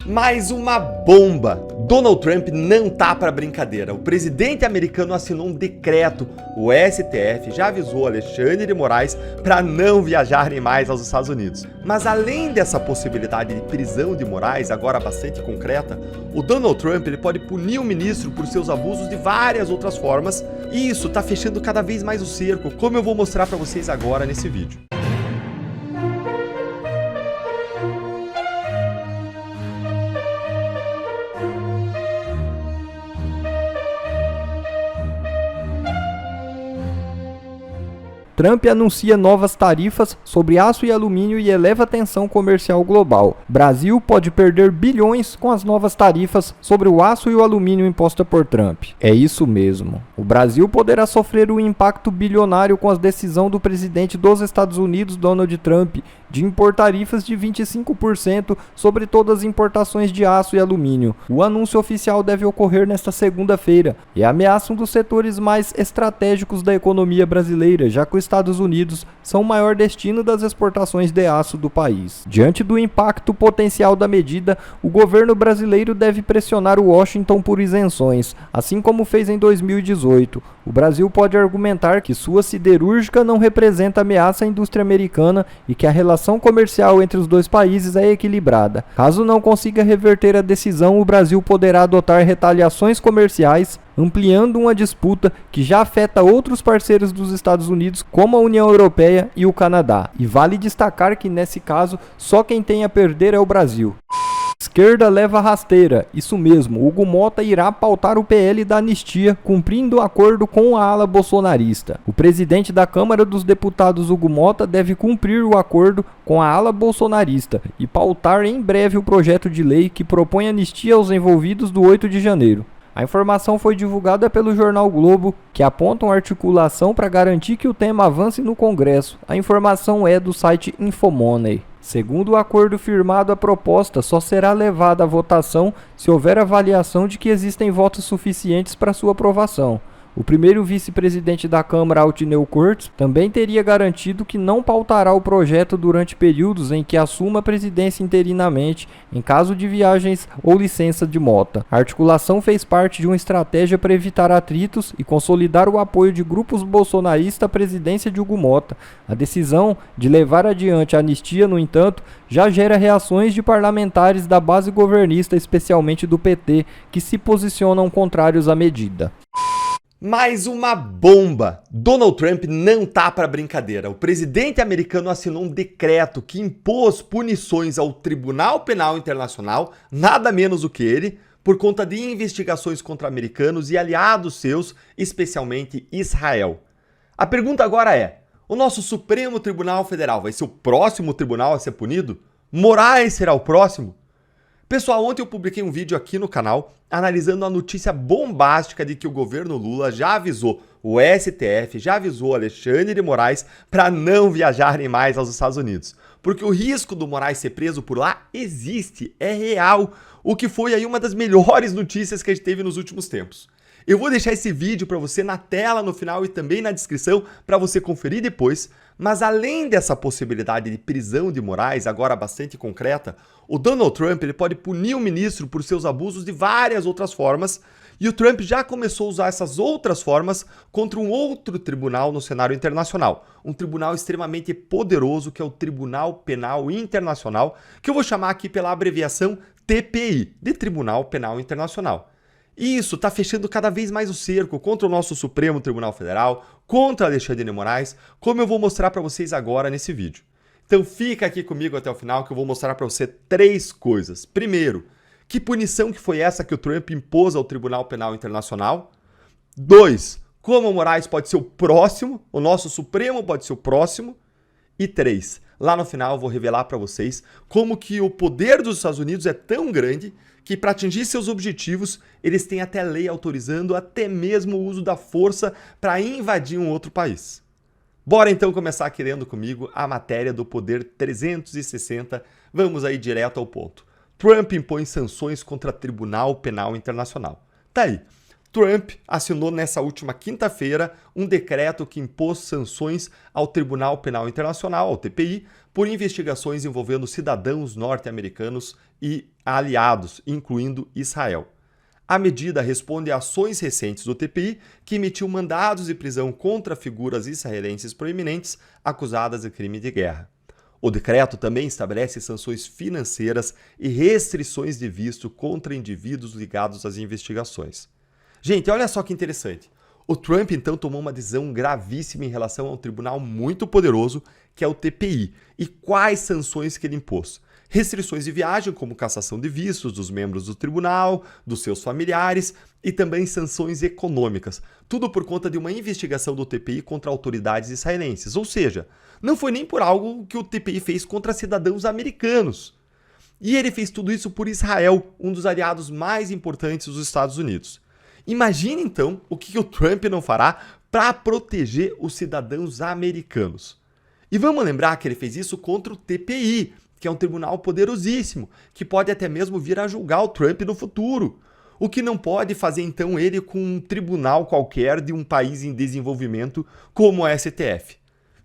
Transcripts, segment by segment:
Mais uma bomba! Donald Trump não tá para brincadeira. O presidente americano assinou um decreto. O STF já avisou Alexandre de Moraes para não viajarem mais aos Estados Unidos. Mas além dessa possibilidade de prisão de Moraes, agora bastante concreta, o Donald Trump ele pode punir o ministro por seus abusos de várias outras formas. E isso tá fechando cada vez mais o cerco, como eu vou mostrar para vocês agora nesse vídeo. Trump anuncia novas tarifas sobre aço e alumínio e eleva a tensão comercial global. Brasil pode perder bilhões com as novas tarifas sobre o aço e o alumínio imposta por Trump. É isso mesmo. O Brasil poderá sofrer um impacto bilionário com a decisão do presidente dos Estados Unidos, Donald Trump, de impor tarifas de 25% sobre todas as importações de aço e alumínio. O anúncio oficial deve ocorrer nesta segunda-feira e ameaça um dos setores mais estratégicos da economia brasileira, já que os Estados Unidos são o maior destino das exportações de aço do país. Diante do impacto potencial da medida, o governo brasileiro deve pressionar o Washington por isenções, assim como fez em 2018. O Brasil pode argumentar que sua siderúrgica não representa ameaça à indústria americana e que a relação comercial entre os dois países é equilibrada. Caso não consiga reverter a decisão, o Brasil poderá adotar retaliações comerciais, ampliando uma disputa que já afeta outros parceiros dos Estados Unidos, como a União Europeia e o Canadá. E vale destacar que, nesse caso, só quem tem a perder é o Brasil. Esquerda leva rasteira, isso mesmo, Hugo Mota irá pautar o PL da anistia, cumprindo o acordo com a ala bolsonarista. O presidente da Câmara dos Deputados, Hugo Mota, deve cumprir o acordo com a ala bolsonarista e pautar em breve o projeto de lei que propõe anistia aos envolvidos do 8 de janeiro. A informação foi divulgada pelo jornal Globo, que aponta uma articulação para garantir que o tema avance no Congresso. A informação é do site Infomoney. Segundo o acordo firmado, a proposta só será levada à votação se houver avaliação de que existem votos suficientes para sua aprovação. O primeiro vice-presidente da Câmara, Altineu Cortes, também teria garantido que não pautará o projeto durante períodos em que assuma a presidência interinamente, em caso de viagens ou licença de Mota. A articulação fez parte de uma estratégia para evitar atritos e consolidar o apoio de grupos bolsonaristas à presidência de Hugo Mota. A decisão de levar adiante a anistia, no entanto, já gera reações de parlamentares da base governista, especialmente do PT, que se posicionam contrários à medida. Mais uma bomba! Donald Trump não tá para brincadeira. O presidente americano assinou um decreto que impôs punições ao Tribunal Penal Internacional, nada menos do que ele, por conta de investigações contra americanos e aliados seus, especialmente Israel. A pergunta agora é: o nosso Supremo Tribunal Federal vai ser o próximo tribunal a ser punido? Moraes será o próximo? Pessoal, ontem eu publiquei um vídeo aqui no canal analisando a notícia bombástica de que o governo Lula já avisou o STF, já avisou Alexandre de Moraes para não viajarem mais aos Estados Unidos. Porque o risco do Moraes ser preso por lá existe, é real, o que foi aí uma das melhores notícias que a gente teve nos últimos tempos. Eu vou deixar esse vídeo para você na tela no final e também na descrição para você conferir depois, mas além dessa possibilidade de prisão de Moraes, agora bastante concreta, o Donald Trump ele pode punir o ministro por seus abusos de várias outras formas, e o Trump já começou a usar essas outras formas contra um outro tribunal no cenário internacional, um tribunal extremamente poderoso que é o Tribunal Penal Internacional, que eu vou chamar aqui pela abreviação TPI, de Tribunal Penal Internacional. E isso está fechando cada vez mais o cerco contra o nosso Supremo Tribunal Federal, contra Alexandre de Moraes, como eu vou mostrar para vocês agora nesse vídeo. Então fica aqui comigo até o final que eu vou mostrar para você 3 coisas. Primeiro, que punição que foi essa que o Trump impôs ao Tribunal Penal Internacional? 2, como o Moraes pode ser o próximo, o nosso Supremo pode ser o próximo. E 3, lá no final eu vou revelar para vocês como que o poder dos Estados Unidos é tão grande que para atingir seus objetivos, eles têm até lei autorizando até mesmo o uso da força para invadir um outro país. Bora então começar aqui lendo comigo a matéria do Poder 360. Vamos aí direto ao ponto. Trump impõe sanções contra o Tribunal Penal Internacional. Tá aí. Trump assinou nessa última quinta-feira um decreto que impôs sanções ao Tribunal Penal Internacional, ao TPI, por investigações envolvendo cidadãos norte-americanos e aliados, incluindo Israel. A medida responde a ações recentes do TPI, que emitiu mandados de prisão contra figuras israelenses proeminentes acusadas de crime de guerra. O decreto também estabelece sanções financeiras e restrições de visto contra indivíduos ligados às investigações. Gente, olha só que interessante. O Trump, então, tomou uma decisão gravíssima em relação a um tribunal muito poderoso, que é o TPI. E quais sanções que ele impôs? Restrições de viagem, como cassação de vistos dos membros do tribunal, dos seus familiares, e também sanções econômicas. Tudo por conta de uma investigação do TPI contra autoridades israelenses. Ou seja, não foi nem por algo que o TPI fez contra cidadãos americanos. E ele fez tudo isso por Israel, um dos aliados mais importantes dos Estados Unidos. Imagine, então, o que o Trump não fará para proteger os cidadãos americanos. E vamos lembrar que ele fez isso contra o TPI, que é um tribunal poderosíssimo, que pode até mesmo vir a julgar o Trump no futuro. O que não pode fazer, então, ele com um tribunal qualquer de um país em desenvolvimento como o STF.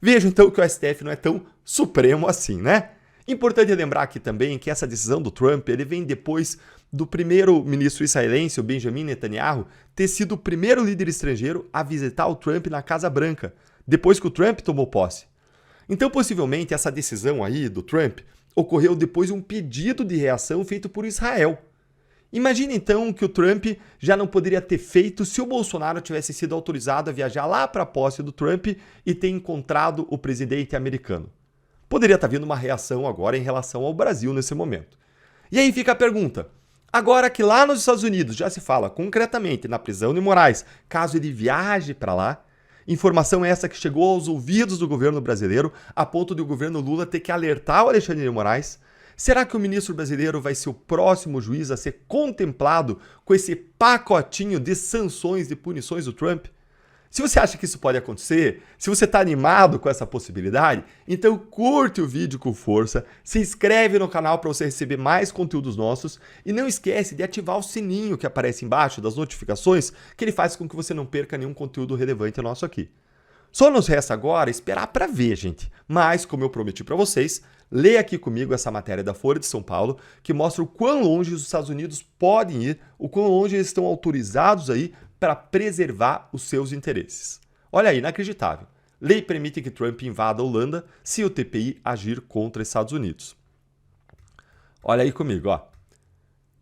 Veja, então, que o STF não é tão supremo assim, né? Importante lembrar aqui também que essa decisão do Trump ele vem depois do primeiro-ministro israelense, o Benjamin Netanyahu, ter sido o primeiro líder estrangeiro a visitar o Trump na Casa Branca, depois que o Trump tomou posse. Então, possivelmente, essa decisão aí do Trump ocorreu depois de um pedido de reação feito por Israel. Imagine, então, que o Trump já não poderia ter feito se o Bolsonaro tivesse sido autorizado a viajar lá para a posse do Trump e ter encontrado o presidente americano. Poderia estar vindo uma reação agora em relação ao Brasil nesse momento. E aí fica a pergunta. Agora que lá nos Estados Unidos já se fala concretamente na prisão de Moraes, caso ele viaje para lá, informação essa que chegou aos ouvidos do governo brasileiro a ponto de o governo Lula ter que alertar o Alexandre de Moraes. Será que o ministro brasileiro vai ser o próximo juiz a ser contemplado com esse pacotinho de sanções e punições do Trump? Se você acha que isso pode acontecer, se você está animado com essa possibilidade, então curte o vídeo com força, se inscreve no canal para você receber mais conteúdos nossos e não esquece de ativar o sininho que aparece embaixo das notificações, que ele faz com que você não perca nenhum conteúdo relevante nosso aqui. Só nos resta agora esperar para ver, gente. Mas, como eu prometi para vocês, leia aqui comigo essa matéria da Folha de São Paulo, que mostra o quão longe os Estados Unidos podem ir, o quão longe eles estão autorizados aí para preservar os seus interesses. Olha aí, inacreditável. Lei permite que Trump invada a Holanda se o TPI agir contra os Estados Unidos. Olha aí comigo, ó.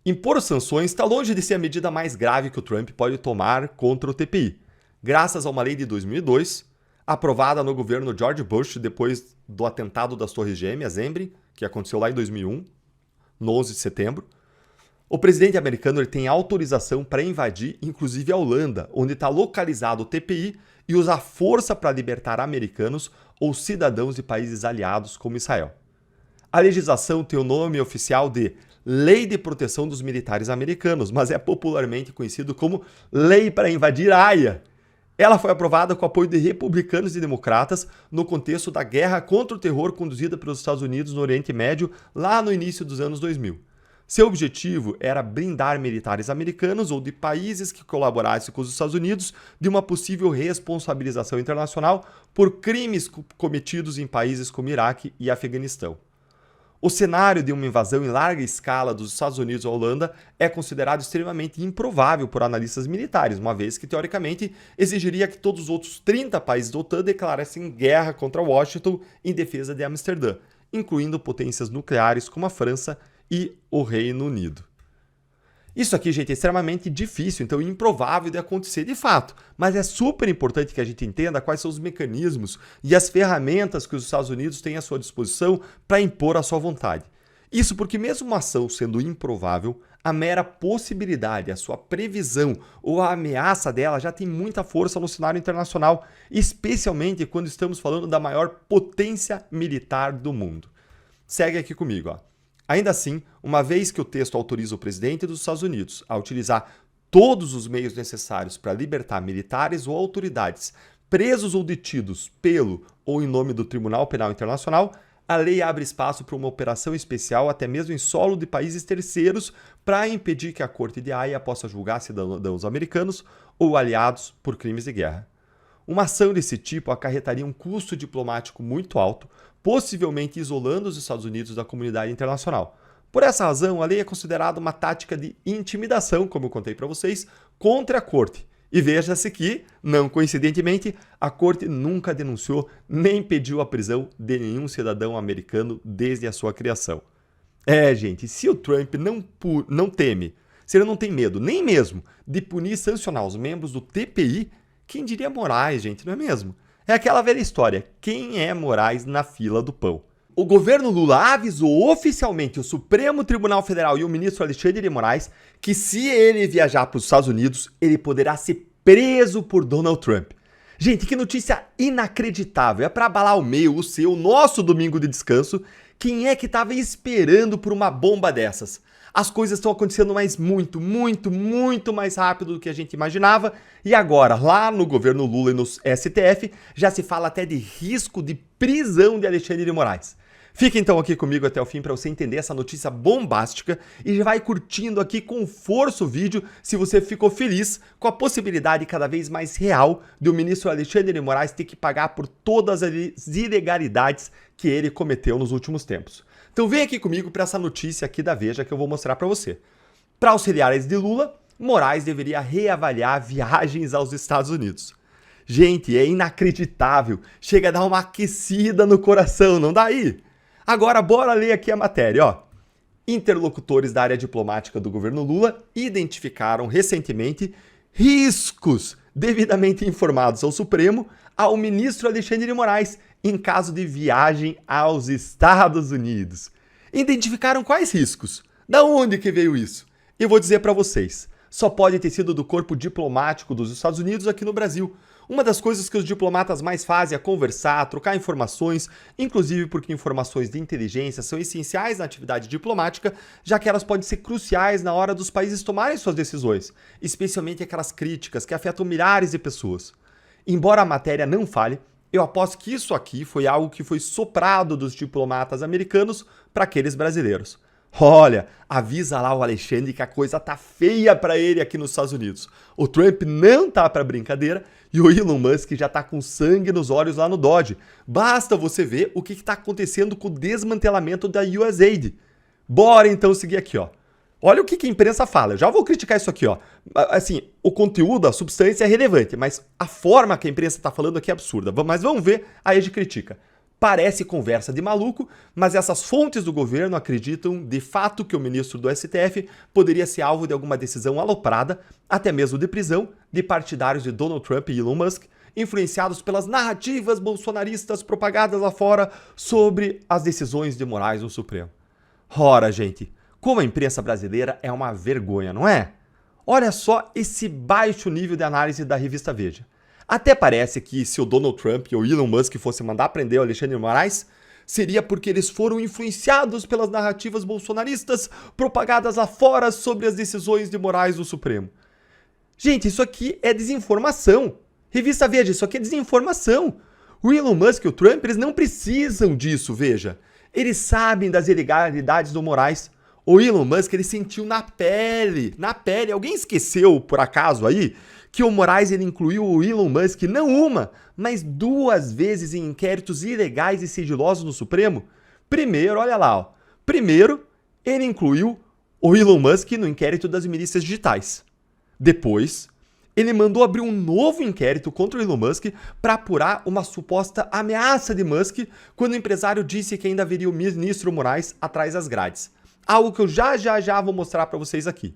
Impor sanções está longe de ser a medida mais grave que o Trump pode tomar contra o TPI. Graças a uma lei de 2002, aprovada no governo George Bush depois do atentado das Torres Gêmeas, Embry, que aconteceu lá em 2001, no 11 de setembro, o presidente americano ele tem autorização para invadir, inclusive a Holanda, onde está localizado o TPI, e usar força para libertar americanos ou cidadãos de países aliados como Israel. A legislação tem o nome oficial de Lei de Proteção dos Militares Americanos, mas é popularmente conhecido como Lei para Invadir a Haia. Ela foi aprovada com apoio de republicanos e democratas no contexto da guerra contra o terror conduzida pelos Estados Unidos no Oriente Médio lá no início dos anos 2000. Seu objetivo era blindar militares americanos ou de países que colaborassem com os Estados Unidos de uma possível responsabilização internacional por crimes cometidos em países como Iraque e Afeganistão. O cenário de uma invasão em larga escala dos Estados Unidos à Holanda é considerado extremamente improvável por analistas militares, uma vez que, teoricamente, exigiria que todos os outros 30 países da OTAN declarassem guerra contra Washington em defesa de Amsterdã, incluindo potências nucleares como a França e o Reino Unido. Isso aqui, gente, é extremamente difícil, então improvável de acontecer de fato, mas é super importante que a gente entenda quais são os mecanismos e as ferramentas que os Estados Unidos têm à sua disposição para impor a sua vontade. Isso porque mesmo uma ação sendo improvável, a mera possibilidade, a sua previsão ou a ameaça dela já tem muita força no cenário internacional, especialmente quando estamos falando da maior potência militar do mundo. Segue aqui comigo, ó. Ainda assim, uma vez que o texto autoriza o presidente dos Estados Unidos a utilizar todos os meios necessários para libertar militares ou autoridades presos ou detidos pelo ou em nome do Tribunal Penal Internacional, a lei abre espaço para uma operação especial, até mesmo em solo de países terceiros, para impedir que a Corte de Haia possa julgar cidadãos americanos ou aliados por crimes de guerra. Uma ação desse tipo acarretaria um custo diplomático muito alto, possivelmente isolando os Estados Unidos da comunidade internacional. Por essa razão, a lei é considerada uma tática de intimidação, como eu contei para vocês, contra a Corte. E veja-se que, não coincidentemente, a Corte nunca denunciou nem pediu a prisão de nenhum cidadão americano desde a sua criação. Gente, se o Trump não teme, se ele não tem medo nem mesmo de punir e sancionar os membros do TPI, quem diria Moraes, gente, não é mesmo? É aquela velha história, quem é Moraes na fila do pão? O governo Lula avisou oficialmente o Supremo Tribunal Federal e o ministro Alexandre de Moraes que se ele viajar para os Estados Unidos, ele poderá ser preso por Donald Trump. Gente, que notícia inacreditável. É para abalar o meu, o seu, o nosso domingo de descanso. Quem é que estava esperando por uma bomba dessas? As coisas estão acontecendo muito mais rápido do que a gente imaginava. E agora, lá no governo Lula e no STF, já se fala até de risco de prisão de Alexandre de Moraes. Fica então aqui comigo até o fim para você entender essa notícia bombástica e já vai curtindo aqui com força o vídeo se você ficou feliz com a possibilidade cada vez mais real de o ministro Alexandre de Moraes ter que pagar por todas as ilegalidades que ele cometeu nos últimos tempos. Então vem aqui comigo para essa notícia aqui da Veja que eu vou mostrar para você. Para auxiliares de Lula, Moraes deveria reavaliar viagens aos Estados Unidos. Gente, é inacreditável. Chega a dar uma aquecida no coração, não dá aí? Agora, bora ler aqui a matéria, ó. Interlocutores da área diplomática do governo Lula identificaram recentemente riscos devidamente informados ao Supremo ao ministro Alexandre de Moraes em caso de viagem aos Estados Unidos. Identificaram quais riscos? Da onde que veio isso? Eu vou dizer para vocês. Só pode ter sido do corpo diplomático dos Estados Unidos aqui no Brasil. Uma das coisas que os diplomatas mais fazem é conversar, trocar informações, inclusive porque informações de inteligência são essenciais na atividade diplomática, já que elas podem ser cruciais na hora dos países tomarem suas decisões, especialmente aquelas críticas que afetam milhares de pessoas. Embora a matéria não fale, eu aposto que isso aqui foi algo que foi soprado dos diplomatas americanos para aqueles brasileiros. Olha, avisa lá o Alexandre que a coisa tá feia para ele aqui nos Estados Unidos. O Trump não tá para brincadeira e o Elon Musk já tá com sangue nos olhos lá no Dodge. Basta você ver o que tá acontecendo com o desmantelamento da USAID. Bora então seguir aqui, ó. Olha o que a imprensa fala. Eu já vou criticar isso aqui, ó. Assim, o conteúdo, a substância é relevante, mas a forma que a imprensa tá falando aqui é absurda. Mas vamos ver, aí a gente critica. Parece conversa de maluco, mas essas fontes do governo acreditam de fato que o ministro do STF poderia ser alvo de alguma decisão aloprada, até mesmo de prisão, de partidários de Donald Trump e Elon Musk, influenciados pelas narrativas bolsonaristas propagadas lá fora sobre as decisões de Moraes no Supremo. Ora, gente, como a imprensa brasileira é uma vergonha, não é? Olha só esse baixo nível de análise da revista Veja. Até parece que se o Donald Trump ou o Elon Musk fosse mandar prender o Alexandre de Moraes, seria porque eles foram influenciados pelas narrativas bolsonaristas propagadas lá fora sobre as decisões de Moraes no Supremo. Gente, isso aqui é desinformação. Revista Veja, isso aqui é desinformação. O Elon Musk e o Trump, eles não precisam disso, veja. Eles sabem das ilegalidades do Moraes. O Elon Musk, ele sentiu na pele. Alguém esqueceu, por acaso, aí, que o Moraes ele incluiu o Elon Musk não uma, mas 2 vezes em inquéritos ilegais e sigilosos no Supremo? Primeiro, olha lá, ó. Primeiro, ele incluiu o Elon Musk no inquérito das milícias digitais. Depois, ele mandou abrir um novo inquérito contra o Elon Musk para apurar uma suposta ameaça de Musk quando o empresário disse que ainda haveria o ministro Moraes atrás das grades. Algo que eu já vou mostrar para vocês aqui.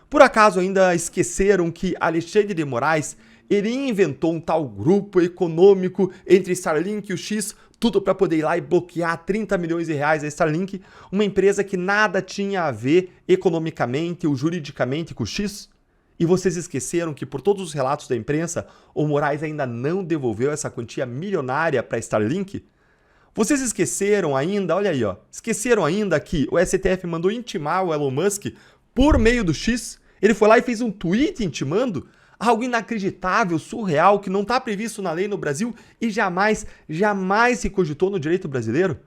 Por acaso ainda esqueceram que Alexandre de Moraes ele inventou um tal grupo econômico entre Starlink e o X, tudo para poder ir lá e bloquear 30 milhões de reais a Starlink, uma empresa que nada tinha a ver economicamente ou juridicamente com o X? E vocês esqueceram que por todos os relatos da imprensa, o Moraes ainda não devolveu essa quantia milionária para a Starlink? Vocês esqueceram ainda, olha aí, ó, esqueceram ainda que o STF mandou intimar o Elon Musk por meio do X? Ele foi lá e fez um tweet intimando? Algo inacreditável, surreal, que não está previsto na lei no Brasil e jamais se cogitou no direito brasileiro?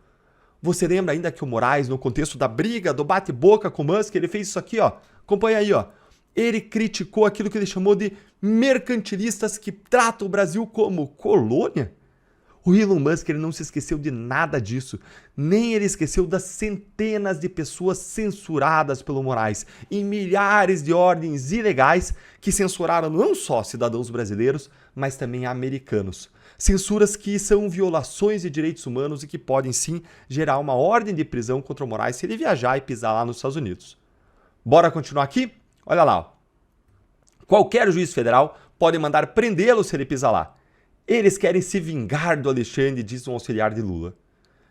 Você lembra ainda que o Moraes, no contexto da briga, do bate-boca com o Musk, ele fez isso aqui, ó. Acompanha aí, ó. Ele criticou aquilo que ele chamou de mercantilistas que tratam o Brasil como colônia. O Elon Musk, ele não se esqueceu de nada disso, nem ele esqueceu das centenas de pessoas censuradas pelo Moraes em milhares de ordens ilegais que censuraram não só cidadãos brasileiros, mas também americanos. Censuras que são violações de direitos humanos e que podem sim gerar uma ordem de prisão contra o Moraes se ele viajar e pisar lá nos Estados Unidos. Bora continuar aqui? Olha lá, ó. Qualquer juiz federal pode mandar prendê-lo se ele pisar lá. Eles querem se vingar do Alexandre, diz um auxiliar de Lula.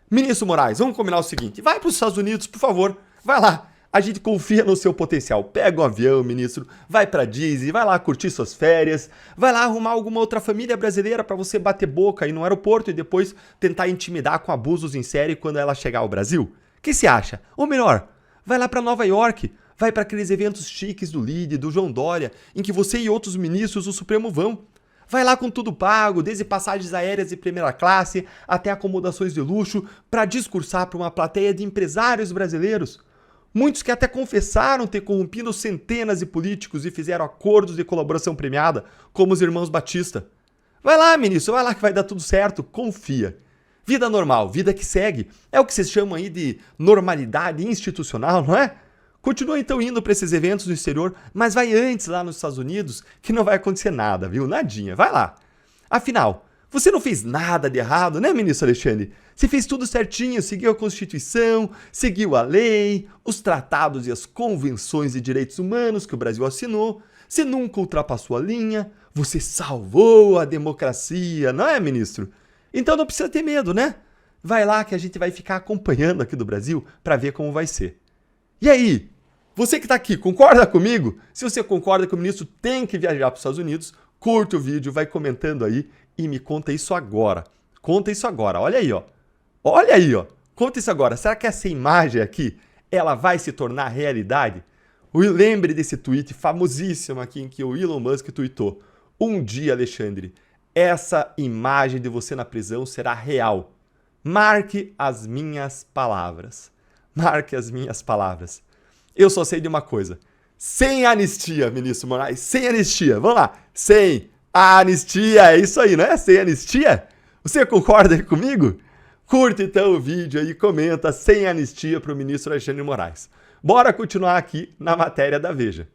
Ministro Moraes, vamos combinar o seguinte, vai para os Estados Unidos, por favor, vai lá. A gente confia no seu potencial. Pega um avião, ministro, vai pra Disney, vai lá curtir suas férias, vai lá arrumar alguma outra família brasileira para você bater boca aí no aeroporto e depois tentar intimidar com abusos em série quando ela chegar ao Brasil. O que você acha? Ou melhor, vai lá para Nova York, vai para aqueles eventos chiques do Lide, do João Dória, em que você e outros ministros do Supremo vão. Vai lá com tudo pago, desde passagens aéreas de primeira classe até acomodações de luxo, para discursar para uma plateia de empresários brasileiros. Muitos que até confessaram ter corrompido centenas de políticos e fizeram acordos de colaboração premiada, como os irmãos Batista. Vai lá, ministro, vai lá que vai dar tudo certo, confia. Vida normal, vida que segue, é o que vocês chamam aí de normalidade institucional, não é? Continua então indo para esses eventos no exterior, mas vai antes lá nos Estados Unidos, que não vai acontecer nada, viu? Nadinha, vai lá. Afinal, você não fez nada de errado, né, ministro Alexandre? Você fez tudo certinho, seguiu a Constituição, seguiu a lei, os tratados e as convenções de direitos humanos que o Brasil assinou. Você nunca ultrapassou a linha, você salvou a democracia, não é, ministro? Então não precisa ter medo, né? Vai lá que a gente vai ficar acompanhando aqui do Brasil para ver como vai ser. E aí, você que está aqui, concorda comigo? Se você concorda que o ministro tem que viajar para os Estados Unidos, curta o vídeo, vai comentando aí e me conta isso agora. Conta isso agora, olha aí, ó. Olha aí, ó. Conta isso agora. Será que essa imagem aqui, ela vai se tornar realidade? Lembre desse tweet famosíssimo aqui em que o Elon Musk tweetou. Um dia, Alexandre, essa imagem de você na prisão será real. Marque as minhas palavras. Marque as minhas palavras. Eu só sei de uma coisa. Sem anistia, ministro Moraes. Sem anistia. Vamos lá. Sem anistia. É isso aí, não é? Sem anistia? Você concorda aí comigo? Curta então o vídeo aí e comenta sem anistia para o ministro Alexandre Moraes. Bora continuar aqui na matéria da Veja.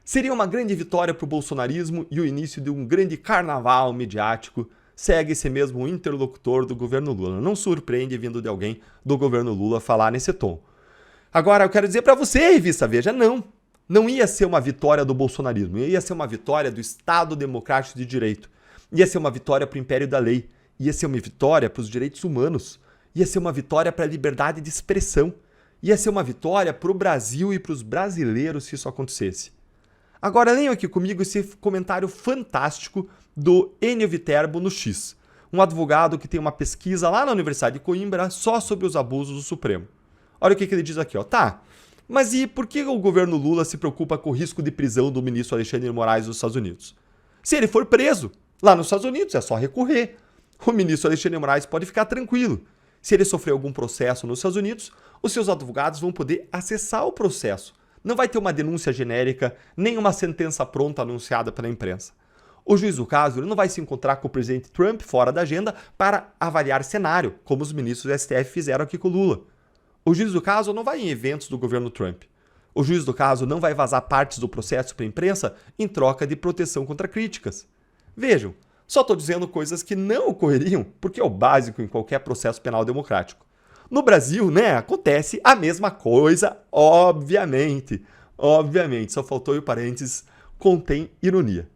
Seria uma grande vitória para o bolsonarismo e o início de um grande carnaval midiático, segue esse mesmo interlocutor do governo Lula. Não surpreende vindo de alguém do governo Lula falar nesse tom. Agora eu quero dizer para você, revista Veja, não ia ser uma vitória do bolsonarismo, ia ser uma vitória do Estado Democrático de Direito, ia ser uma vitória para o império da lei, ia ser uma vitória para os direitos humanos, ia ser uma vitória para a liberdade de expressão, ia ser uma vitória para o Brasil e para os brasileiros se isso acontecesse. Agora leiam aqui comigo esse comentário fantástico do Enio Viterbo no X, um advogado que tem uma pesquisa lá na Universidade de Coimbra só sobre os abusos do Supremo. Olha o que ele diz aqui, ó. Tá, mas e por que o governo Lula se preocupa com o risco de prisão do ministro Alexandre Moraes dos Estados Unidos? Se ele for preso lá nos Estados Unidos, é só recorrer. O ministro Alexandre Moraes pode ficar tranquilo. Se ele sofrer algum processo nos Estados Unidos, os seus advogados vão poder acessar o processo. Não vai ter uma denúncia genérica, nem uma sentença pronta anunciada pela imprensa. O juiz do caso ele não vai se encontrar com o presidente Trump fora da agenda para avaliar cenário, como os ministros do STF fizeram aqui com o Lula. O juiz do caso não vai em eventos do governo Trump. O juiz do caso não vai vazar partes do processo para a imprensa em troca de proteção contra críticas. Vejam, só estou dizendo coisas que não ocorreriam, porque é o básico em qualquer processo penal democrático. No Brasil, né, acontece a mesma coisa, obviamente. Obviamente, só faltou o parênteses, contém ironia.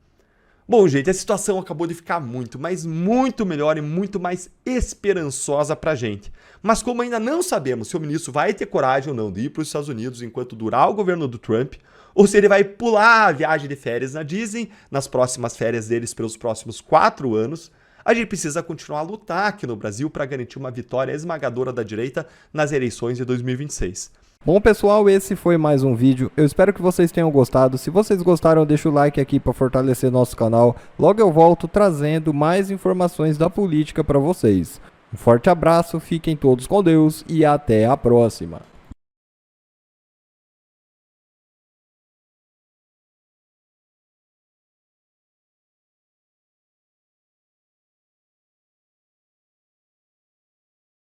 Bom, gente, a situação acabou de ficar muito, mas muito melhor e muito mais esperançosa pra gente. Mas como ainda não sabemos se o ministro vai ter coragem ou não de ir para os Estados Unidos enquanto durar o governo do Trump, ou se ele vai pular a viagem de férias na Disney, nas próximas férias deles pelos próximos 4 anos, a gente precisa continuar a lutar aqui no Brasil para garantir uma vitória esmagadora da direita nas eleições de 2026. Bom pessoal, esse foi mais um vídeo, eu espero que vocês tenham gostado, se vocês gostaram deixa o like aqui para fortalecer nosso canal, logo eu volto trazendo mais informações da política para vocês. Um forte abraço, fiquem todos com Deus e até a próxima.